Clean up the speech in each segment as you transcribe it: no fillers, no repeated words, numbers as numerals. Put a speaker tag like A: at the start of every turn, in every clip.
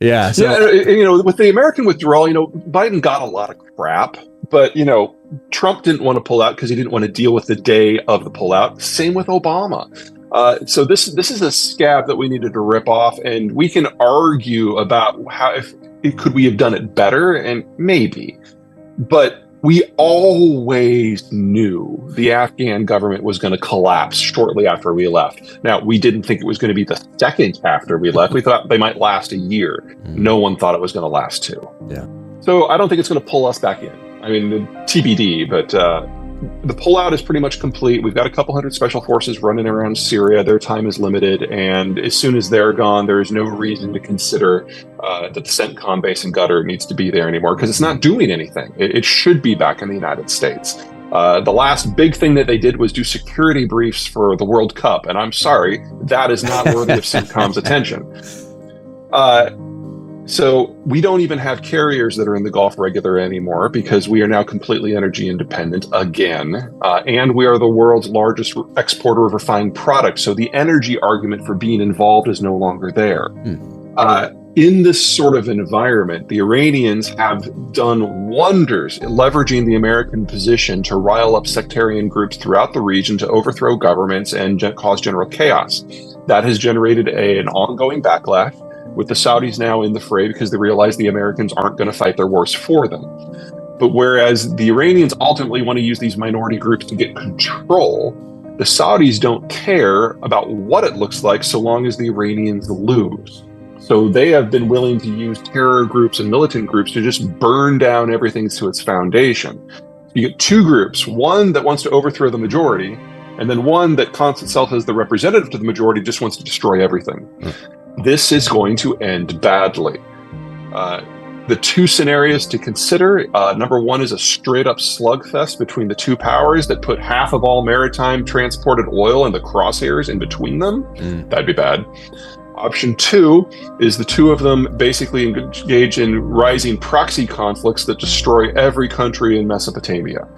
A: Yeah.
B: Yeah,
A: So
B: with the American withdrawal, Biden got a lot of crap, but Trump didn't want to pull out because he didn't want to deal with the day of the pullout. Same with Obama. So this is a scab that we needed to rip off, and we can argue about how if could we have done it better, and maybe, but we always knew the Afghan government was going to collapse shortly after we left. Now, we didn't think it was going to be the second after we left. We thought they might last a year. No one thought it was going to last 2.
A: Yeah.
B: So I don't think it's going to pull us back in. I mean, TBD, but the pullout is pretty much complete. We've got a couple hundred special forces running around Syria. Their time is limited, and as soon as they're gone, there is no reason to consider that the CENTCOM base in Qatar needs to be there anymore, because it's not doing anything. It should be back in the United States. The last big thing that they did was do security briefs for the World Cup, and I'm sorry, that is not worthy of CENTCOM's attention. So we don't even have carriers that are in the Gulf regular anymore, because we are now completely energy independent again. And we are the world's largest exporter of refined products. So the energy argument for being involved is no longer there. In this sort of environment, the Iranians have done wonders leveraging the American position to rile up sectarian groups throughout the region to overthrow governments and cause general chaos. That has generated an ongoing backlash, with the Saudis now in the fray because they realize the Americans aren't going to fight their wars for them. But whereas the Iranians ultimately want to use these minority groups to get control, the Saudis don't care about what it looks like so long as the Iranians lose. So they have been willing to use terror groups and militant groups to just burn down everything to its foundation. You get 2 groups, one that wants to overthrow the majority, and then one that counts itself as the representative to the majority, just wants to destroy everything. This is going to end badly. The 2 scenarios to consider, number 1 is a straight up slugfest between the 2 powers that put half of all maritime transported oil in the crosshairs in between them. That'd be bad. Option 2 is the 2 of them basically engage in rising proxy conflicts that destroy every country in Mesopotamia,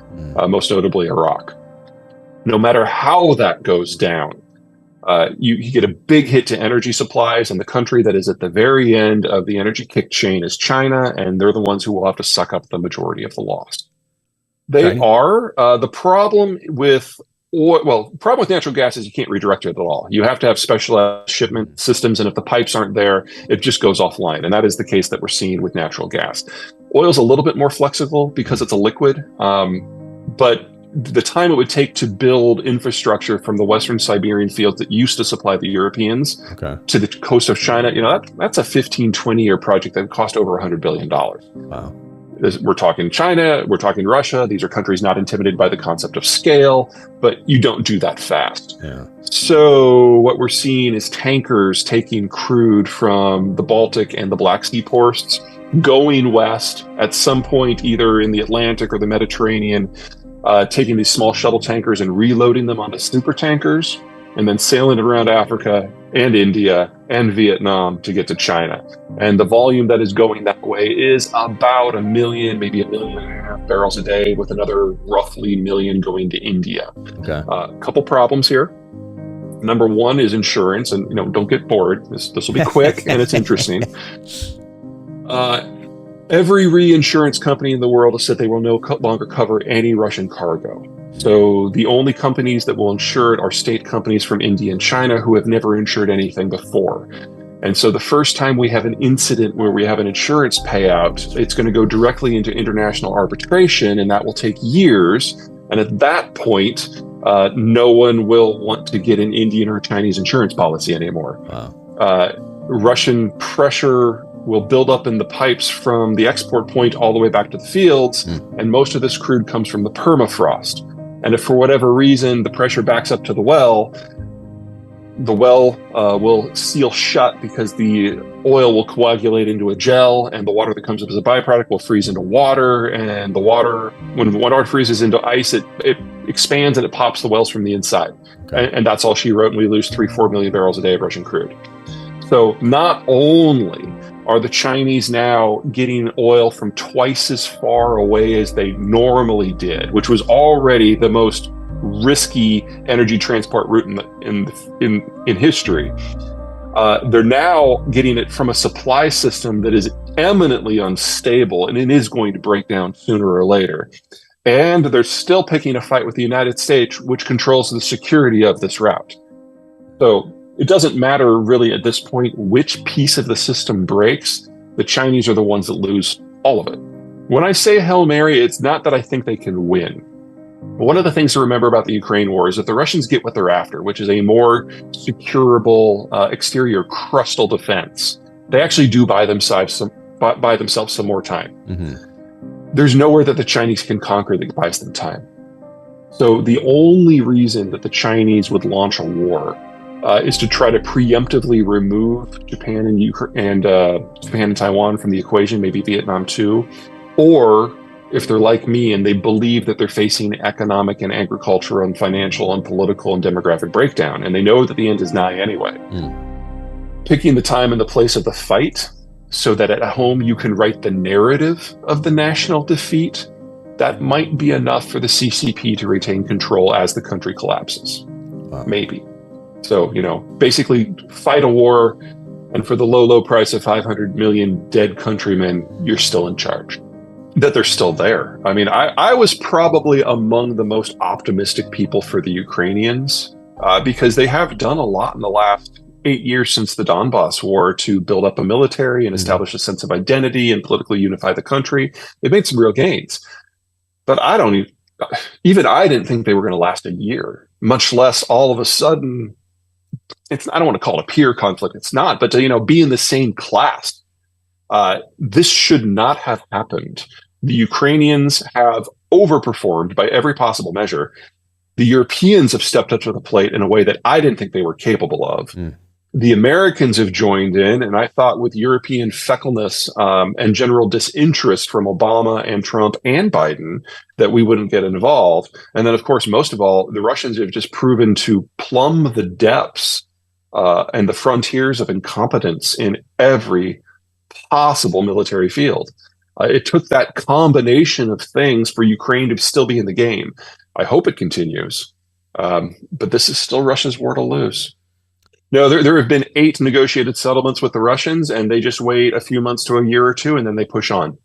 B: most notably Iraq. No matter how that goes down, you get a big hit to energy supplies, and the country that is at the very end of the energy kick chain is China, and they're the ones who will have to suck up the majority of the loss. They are. The problem with problem with natural gas is you can't redirect it at all. You have to have specialized shipment systems, and if the pipes aren't there, it just goes offline, and that is the case that we're seeing with natural gas. Oil's a little bit more flexible because it's a liquid, but the time it would take to build infrastructure from the Western Siberian fields that used to supply the Europeans to the coast of China, that's a 15, 20-year project that would cost over $100 billion.
A: Wow.
B: We're talking China, we're talking Russia. These are countries not intimidated by the concept of scale, but you don't do that fast.
A: Yeah.
B: So what we're seeing is tankers taking crude from the Baltic and the Black Sea ports, going west at some point, either in the Atlantic or the Mediterranean, taking these small shuttle tankers and reloading them onto super tankers, and then sailing around Africa and India and Vietnam to get to China. And the volume that is going that way is about 1 million, maybe 1.5 million barrels a day, with another roughly 1 million going to India. A couple problems here. Number 1 is insurance, and don't get bored. This will be quick and it's interesting. Every reinsurance company in the world has said they will no longer cover any Russian cargo. So the only companies that will insure it are state companies from India and China who have never insured anything before. And so the first time we have an incident where we have an insurance payout, it's going to go directly into international arbitration, and that will take years. And at that point, no one will want to get an Indian or Chinese insurance policy anymore.
A: Wow.
B: Russian pressure will build up in the pipes from the export point all the way back to the fields, and most of this crude comes from the permafrost. And if for whatever reason the pressure backs up to the well will seal shut because the oil will coagulate into a gel, and the water that comes up as a byproduct will freeze into water, and the water, when the water freezes into ice, it expands and it pops the wells from the inside. And that's all she wrote, and we lose 3-4 million barrels a day of Russian crude. So not only are the Chinese now getting oil from twice as far away as they normally did, which was already the most risky energy transport route in history. They're now getting it from a supply system that is eminently unstable, and it is going to break down sooner or later. And they're still picking a fight with the United States, which controls the security of this route. So it doesn't matter really at this point which piece of the system breaks. The Chinese are the ones that lose all of it. When I say Hail Mary, it's not that I think they can win. One of the things to remember about the Ukraine war is that the Russians get what they're after, which is a more securable exterior crustal defense. They actually do buy themselves some more time. Mm-hmm. There's nowhere that the Chinese can conquer that buys them time. So the only reason that the Chinese would launch a war is to try to preemptively remove Japan and Taiwan from the equation, maybe Vietnam too, or if they're like me and they believe that they're facing economic and agricultural and financial and political and demographic breakdown, and they know that the end is nigh anyway. Picking the time and the place of the fight so that at home you can write the narrative of the national defeat, that might be enough for the CCP to retain control as the country collapses. Wow. Maybe. So, basically fight a war, and for the low price of 500 million dead countrymen, you're still in charge. That they're still there. I mean, I was probably among the most optimistic people for the Ukrainians because they have done a lot in the last 8 years since the Donbass war to build up a military and establish a sense of identity and politically unify the country. They've made some real gains. But I didn't think they were going to last a year, much less all of a sudden, I don't want to call it a peer conflict. It's not, but to, be in the same class. This should not have happened. The Ukrainians have overperformed by every possible measure. The Europeans have stepped up to the plate in a way that I didn't think they were capable of. The Americans have joined in, and I thought with European feckleness and general disinterest from Obama and Trump and Biden that we wouldn't get involved. And then, of course, most of all, the Russians have just proven to plumb the depths and the frontiers of incompetence in every possible military field. It took that combination of things for Ukraine to still be in the game. I hope it continues, but this is still Russia's war to lose. No, there have been 8 negotiated settlements with the Russians, and they just wait a few months to a year or two, and then they push on.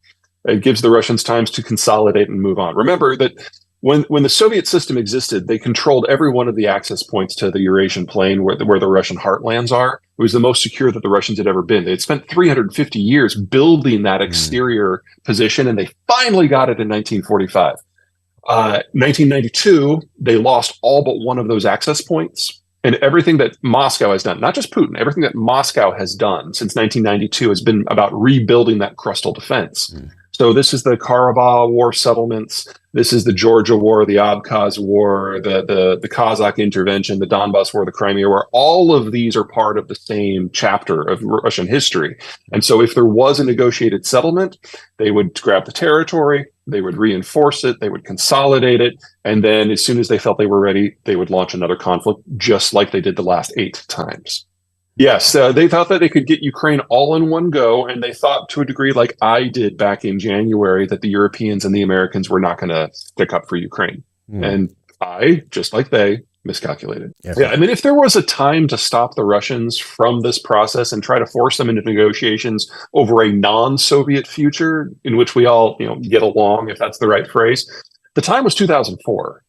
B: It gives the Russians time to consolidate and move on. Remember that when the Soviet system existed, they controlled every one of the access points to the Eurasian plain where the Russian heartlands are. It was the most secure that the Russians had ever been. They had spent 350 years building that exterior position, and they finally got it in 1945. 1992, they lost all but one of those access points. And everything that Moscow has done, not just Putin, everything that Moscow has done since 1992 has been about rebuilding that crustal defense. So this is the Karabakh War settlements. This is the Georgia War, the Abkhaz War, the Kazakh intervention, the Donbass War, the Crimea War. All of these are part of the same chapter of Russian history. And so if there was a negotiated settlement, they would grab the territory, they would reinforce it, they would consolidate it, and then as soon as they felt they were ready, they would launch another conflict, just like they did the last 8 times. Yes, they thought that they could get Ukraine all in one go, and they thought to a degree, like I did back in January, that the Europeans and the Americans were not going to stick up for Ukraine. And I, just like they, miscalculated. Yes. Yeah, I mean, if there was a time to stop the Russians from this process and try to force them into negotiations over a non-Soviet future in which we all, get along, if that's the right phrase, the time was 2004.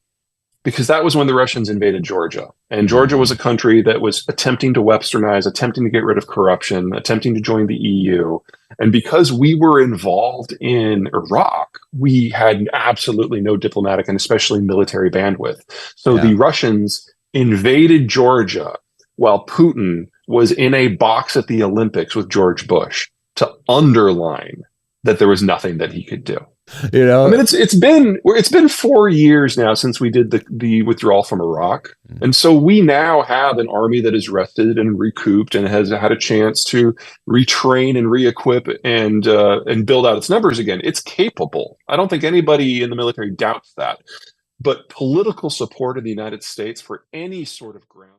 B: Because that was when the Russians invaded Georgia. And Georgia was a country that was attempting to Westernize, attempting to get rid of corruption, attempting to join the EU. And because we were involved in Iraq, we had absolutely no diplomatic and especially military bandwidth. So the Russians invaded Georgia while Putin was in a box at the Olympics with George Bush to underline that there was nothing that he could do. I mean, it's been 4 years now since we did the withdrawal from Iraq, and so we now have an army that is rested and recouped and has had a chance to retrain and re-equip and build out its numbers again. It's capable. I don't think anybody in the military doubts that, but political support in the United States for any sort of ground.